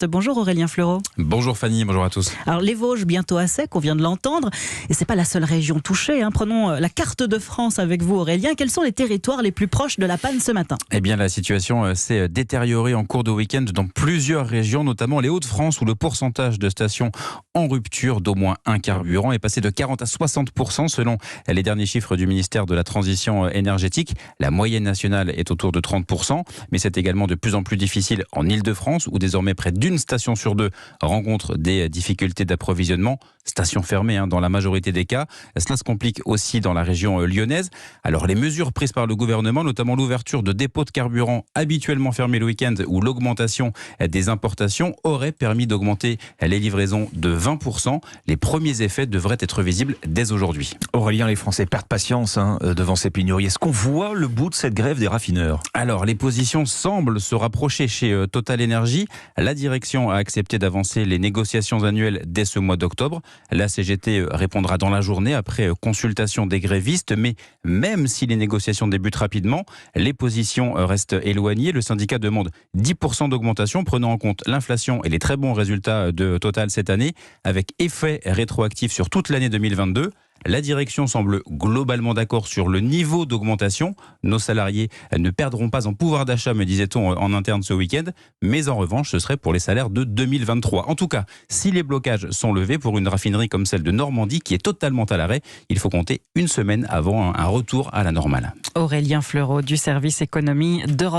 économiste. Bonjour Aurélien Fleureau. Bonjour Fanny, bonjour à tous. Alors les Vosges bientôt à sec, on vient de l'entendre, et c'est pas la seule région touchée. Prenons la carte de France avec vous Aurélien. Quels sont les territoires les plus proches de la panne ce matin? Eh bien la situation s'est détériorée en cours de week-end dans plusieurs régions, notamment les Hauts-de-France, où le pourcentage de stations en rupture d'au moins un carburant est passé de 40 à 60% selon les derniers chiffres du ministère de la Transition énergétique. La moyenne nationale est autour de 30%, mais c'est également de plus en plus difficile en Île-de-France, où désormais près d'une station sur deux rencontre des difficultés d'approvisionnement. Station fermée dans la majorité des cas. Cela se complique aussi dans la région lyonnaise. Alors les mesures prises par le gouvernement, notamment l'ouverture de dépôts de carburant habituellement fermés le week-end ou l'augmentation des importations, auraient permis d'augmenter les livraisons de 20%. Les premiers effets devraient être visibles dès aujourd'hui. Aurélien, les Français perdent patience devant ces pénuries. Est-ce qu'on voit le bout de cette grève des raffineurs? Alors les positions semblent se rapprocher chez Total Energy. La direction a accepté d'avancer les négociations annuelles dès ce mois d'octobre. La CGT répondra dans la journée après consultation des grévistes, mais même si les négociations débutent rapidement, les positions restent éloignées. Le syndicat demande 10% d'augmentation, prenant en compte l'inflation et les très bons résultats de Total cette année, avec effet rétroactif sur toute l'année 2022. La direction semble globalement d'accord sur le niveau d'augmentation. Nos salariés ne perdront pas en pouvoir d'achat, me disait-on en interne ce week-end. Mais en revanche, ce serait pour les salaires de 2023. En tout cas, si les blocages sont levés pour une raffinerie comme celle de Normandie, qui est totalement à l'arrêt, il faut compter une semaine avant un retour à la normale. Aurélien Fleureau du service économie d'Europe.